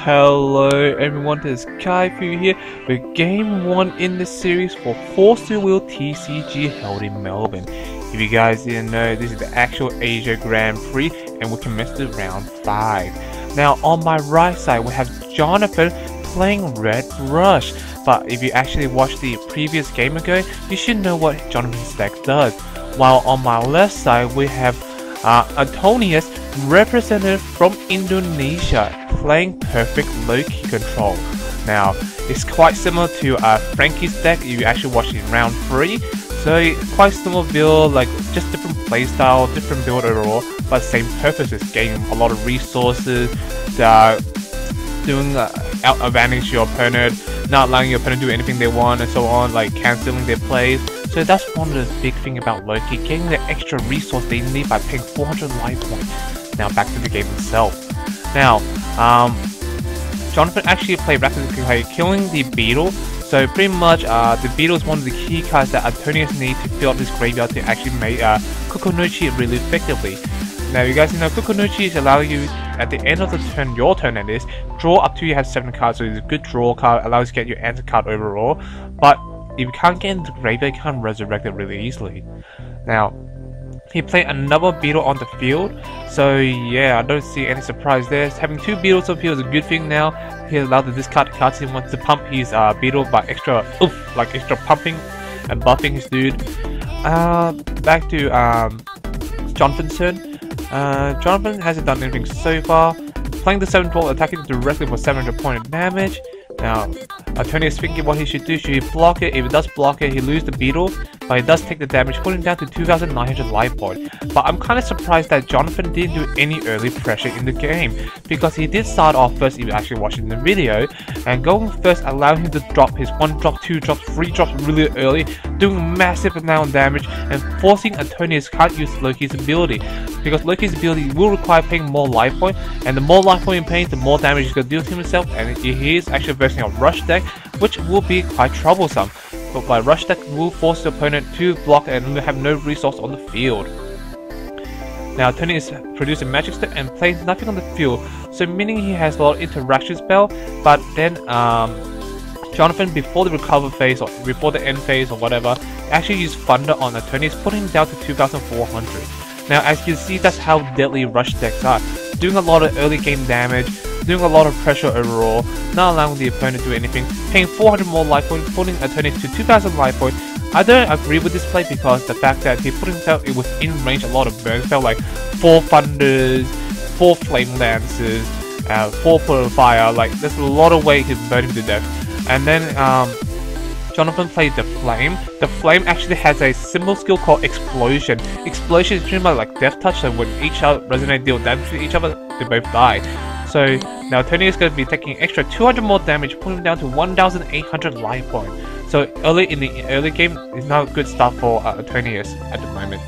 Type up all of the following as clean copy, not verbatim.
Hello everyone, this is KaiFu here with Game 1 in the series for FoWTCG held in Melbourne. If you guys didn't know, this is the actual Asia Grand Prix and we commenced with round 5. Now on my right side we have Johnathan playing Red Rush, but if you actually watched the previous game ago, you should know what Johnathan's deck does. While on my left side we have Anthonius, representative from Indonesia, playing perfect Loki control. Now it's quite similar to Frankie's deck if you actually watch in round 3. So quite similar build, like just different playstyle, different build overall, but same purposes, gaining a lot of resources, doing out advantage your opponent, not allowing your opponent to do anything they want and so on, like cancelling their plays. So that's one of the big thing about Loki, getting the extra resource they need by paying 400 life points. Now back to the game itself. Now, Johnathan actually played rapidly killing the beetle. So pretty much, the beetle is one of the key cards that Anthonius needs to fill up his graveyard to actually make Kukunuchi really effectively. Now you guys know Kukunuchi is allowing you at the end of the turn, your turn that is, draw up to you have 7 cards, so it's a good draw card, allows you to get your answer card overall. But if you can't get into the graveyard, you can't resurrect it really easily. Now, he played another beetle on the field, so yeah, I don't see any surprise there. Having 2 beetles on the field is a good thing now. He allowed to discard cards he wants to pump his beetle by extra pumping and buffing his dude. Back to Johnathan's turn. Johnathan hasn't done anything so far. Playing the 7-12, attacking directly for 700 point of damage. Now, Anthonius is thinking what he should do. Should he block it? If he does block it, he loses the beetle, but he does take the damage, putting him down to 2,900 life points. But I'm kind of surprised that Johnathan didn't do any early pressure in the game, because he did start off first, if you're actually watching the video, and going first allowed him to drop his 1 drop, 2 drops, 3 drops really early, doing massive amount of damage, and forcing Anthonius can't use Loki's ability, because Loki's ability will require paying more life points, and the more life point he pays, the more damage he's going to deal to himself, and he is actually versing a Rush deck, which will be quite troublesome. But by Rush deck will force the opponent to block and have no resource on the field. Now Tony is producing magic step and plays nothing on the field, so meaning he has a lot of interaction spell, but then Johnathan, before the recover phase or before the end phase or whatever, actually used Thunder on Anthonius, putting him down to 2,400. Now as you can see, that's how deadly Rush decks are, doing a lot of early game damage, doing a lot of pressure overall, not allowing the opponent to do anything, paying 400 more life points, putting Anthonius to 2,000 life points. I don't agree with this play because the fact that he put himself within range a lot of burn spell, like 4 Thunders, 4 Flame Lances, 4 Pull of Fire, like there's a lot of ways to burn him to death. And then Johnathan played the Flame. The Flame actually has a simple skill called Explosion. Explosion is pretty much like Death Touch, so when each other resonate deal damage to each other, they both die. So now Tony is going to be taking extra 200 more damage, putting him down to 1,800 life points. So early in the early game is not a good start for Anthonius at the moment.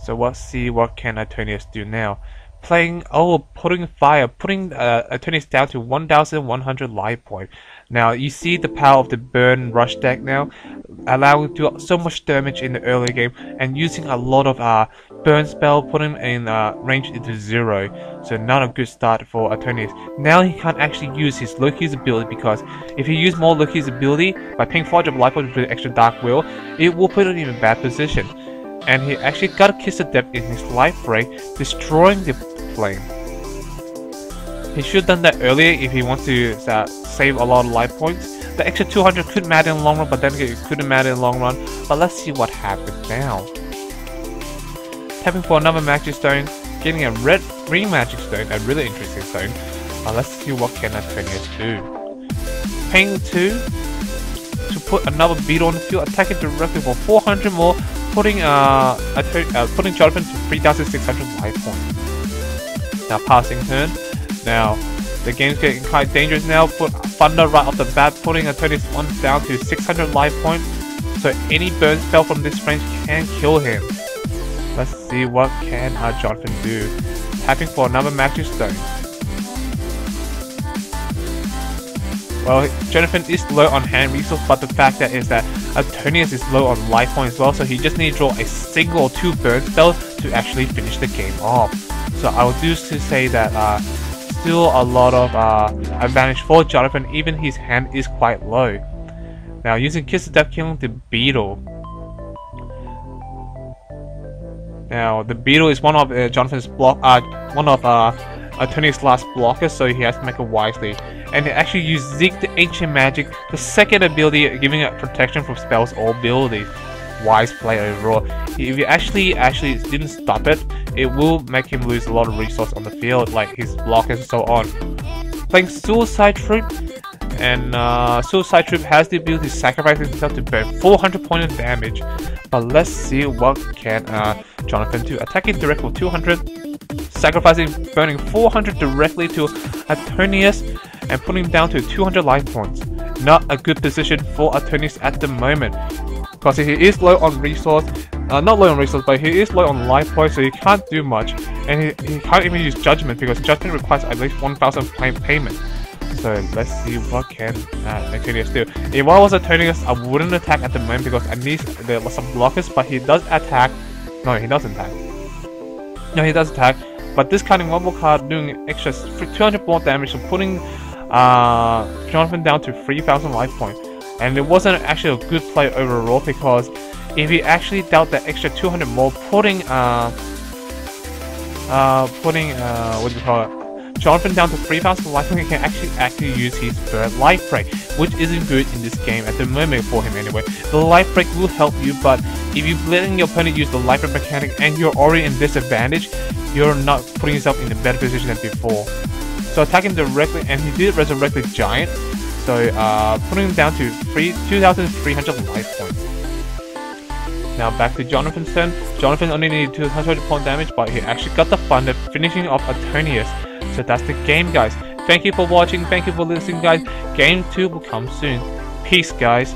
So let's see what can Anthonius do now. Putting fire, putting Anthonius down to 1,100 life points. Now you see the power of the burn rush deck now, allowing to do so much damage in the early game and using a lot of burn spell, putting him in range into 0. So not a good start for Anthonius. Now he can't actually use his Loki's ability, because if he uses more Loki's ability by paying 400 life points with extra Dark Will, it will put him in a bad position. And he actually got a Kiss of Death in his life break, destroying the Flame. He should have done that earlier if he wants to save a lot of life points. The extra 200 could matter in the long run, but then it couldn't matter in the long run. But let's see what happens now. Tapping for another Magic Stone, getting a green Magic Stone, a really interesting stone. Let's see what can Anthonius do. Paying 2 to put another beetle on the field, attacking directly for 400 more, putting Johnathan to 3,600 life points. Now passing turn. Now the game's getting quite dangerous now. Put Thunder right off the bat, putting Anthonius once down to 600 life points. So any burn spell from this range can kill him. Let's see what can Johnathan do. Tapping for another Magic Stone. Well, Johnathan is low on hand resource, but the fact that is that Anthonius is low on life points as well, so he just needs to draw a single or 2 burn spells to actually finish the game off. So I would do to say that still a lot of advantage for Johnathan, even his hand is quite low. Now using Kiss of Death, killing the beetle. Now the beetle is one of Jonathan's block, one of Anthonius' last blockers, so he has to make it wisely. And he actually used Zeke the Ancient Magic, the second ability, giving it protection from spells or abilities. Wise play overall. If you actually didn't stop it, it will make him lose a lot of resources on the field, like his blockers and so on. Playing Suicide Troop, and Suicide Troop has the ability to sacrifice himself to burn 400 points of damage. But let's see what can Johnathan do. Attacking directly with 200, sacrificing, burning 400 directly to Anthonius, and putting him down to 200 life points. Not a good position for Anthonius at the moment, because he is low on resource, not low on resource, but he is low on life points, so he can't do much, and he can't even use Judgment, because Judgment requires at least 1,000 payment. So let's see what can Anthonius do. If I was Anthonius, I wouldn't attack at the moment because I need there are some blockers, but he does attack. No, he doesn't attack. No, he does attack, but discarding one more card, doing extra 200 more damage, so putting Johnathan down to 3,000 life points. And it wasn't actually a good play overall, because if he actually dealt that extra 200 more, putting what do you call it, Johnathan down to 3,000 life points, he can actually use his third life break, which isn't good in this game at the moment for him anyway. The life break will help you, but if you're letting your opponent use the life break mechanic and you're already in disadvantage, you're not putting yourself in a better position than before. So attacking directly, and he did resurrect the giant, so putting him down to 2,300 life points. Now back to Johnathan's turn. Johnathan only needed 200 point damage, but he actually got the fun of finishing off Anthonius. So that's the game, guys. Thank you for watching, thank you for listening, guys. Game 2 will come soon. Peace, guys.